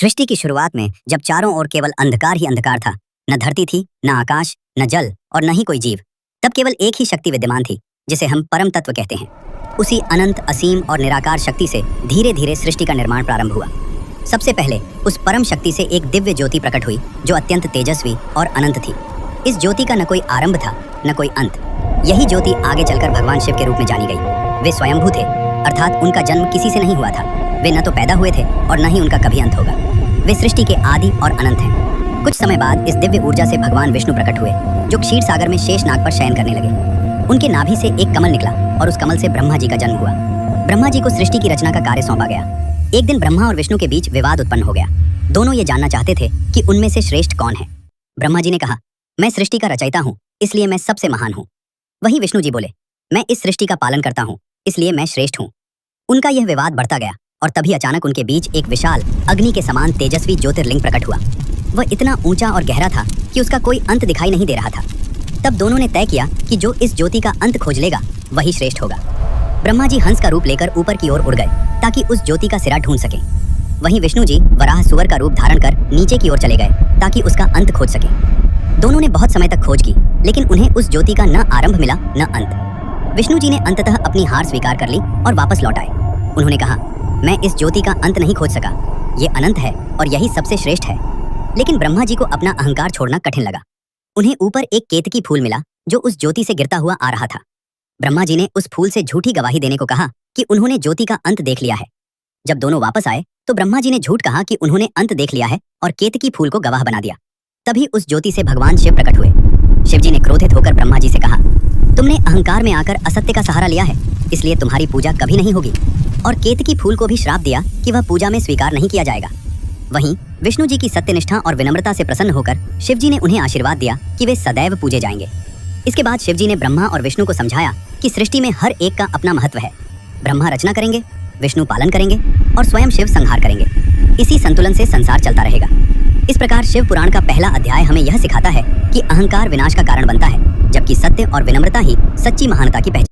सृष्टि की शुरुआत में जब चारों ओर केवल अंधकार ही अंधकार था, न धरती थी, न आकाश, न जल और न ही कोई जीव, तब केवल एक ही शक्ति विद्यमान थी जिसे हम परम तत्व कहते हैं। उसी अनंत, असीम और निराकार शक्ति से धीरे धीरे सृष्टि का निर्माण प्रारंभ हुआ। सबसे पहले उस परम शक्ति से एक दिव्य ज्योति प्रकट हुई जो अत्यंत तेजस्वी और अनंत थी। इस ज्योति का न कोई आरंभ था न कोई अंत। यही ज्योति आगे चलकर भगवान शिव के रूप में जानी गई। वे स्वयंभू थे, अर्थात उनका जन्म किसी से नहीं हुआ था। वे न तो पैदा हुए थे और न ही उनका कभी अंत होगा। वे सृष्टि के आदि और अनंत हैं। कुछ समय बाद इस दिव्य ऊर्जा से भगवान विष्णु प्रकट हुए, जो क्षीर सागर में शेषनाग पर शयन करने लगे। उनके नाभि से एक कमल निकला और उस कमल से ब्रह्मा जी का जन्म हुआ। ब्रह्मा जी को सृष्टि की रचना का कार्य सौंपा गया। एक दिन ब्रह्मा और विष्णु के बीच विवाद उत्पन्न हो गया। दोनों ये जानना चाहते थे कि उनमें से श्रेष्ठ कौन है। ब्रह्मा जी ने कहा, मैं सृष्टि का रचयिता हूँ, इसलिए मैं सबसे महान हूँ। वहीं विष्णु जी बोले, मैं इस सृष्टि का पालन करता हूँ, इसलिए मैं श्रेष्ठ हूँ। उनका यह विवाद बढ़ता गया और तभी अचानक उनके बीच एक विशाल अग्नि के समान तेजस्वी ज्योतिर्लिंग प्रकट हुआ। वह इतना ऊंचा और गहरा था कि उसका कोई अंत दिखाई नहीं दे रहा था। तब दोनों ने तय किया कि जो इस ज्योति का अंत खोज लेगा वही श्रेष्ठ होगा। ब्रह्मा जी हंस का रूप लेकर ऊपर की ओर उड़ गए ताकि उस ज्योति का सिरा ढूंढ सकें। वहीं विष्णु जी वराह सुअर का रूप धारण कर नीचे की ओर चले गए ताकि उसका अंत खोज सकें। दोनों ने बहुत समय तक खोज की, लेकिन उन्हें उस ज्योति का न आरंभ मिला न अंत। विष्णु जी ने अंततः अपनी हार स्वीकार कर ली और वापस लौट आए। उन्होंने कहा, मैं इस ज्योति का अंत नहीं खोज सका, ये अनंत है और यही सबसे श्रेष्ठ है। लेकिन ब्रह्मा जी को अपना अहंकार छोड़ना कठिन लगा। उन्हें ऊपर एक केतकी फूल मिला जो उस ज्योति से गिरता हुआ आ रहा था। ब्रह्मा जी ने उस फूल से झूठी गवाही देने को कहा कि उन्होंने ज्योति का अंत देख लिया है। जब दोनों वापस आए तो ब्रह्मा जी ने झूठ कहा कि उन्होंने अंत देख लिया है और केतकी फूल को गवाह बना दिया। तभी उस ज्योति से भगवान शिव प्रकट हुए। शिव जी ने क्रोधित होकर ब्रह्मा जी से कहा, तुमने अहंकार में आकर असत्य का सहारा लिया है, इसलिए तुम्हारी पूजा कभी नहीं होगी। और केतकी फूल को भी श्राप दिया कि वह पूजा में स्वीकार नहीं किया जाएगा। वहीं विष्णु जी की सत्यनिष्ठा और विनम्रता से प्रसन्न होकर शिव जी ने उन्हें आशीर्वाद दिया कि वे सदैव पूजे जाएंगे। इसके बाद शिव जी ने ब्रह्मा और विष्णु को समझाया कि सृष्टि में हर एक का अपना महत्व है। ब्रह्मा रचना करेंगे, विष्णु पालन करेंगे और स्वयं शिव संहार करेंगे। इसी संतुलन से संसार चलता रहेगा। इस प्रकार शिव पुराण का पहला अध्याय हमें यह सिखाता है कि अहंकार विनाश का कारण बनता है, जबकि सत्य और विनम्रता ही सच्ची महानता की पहचान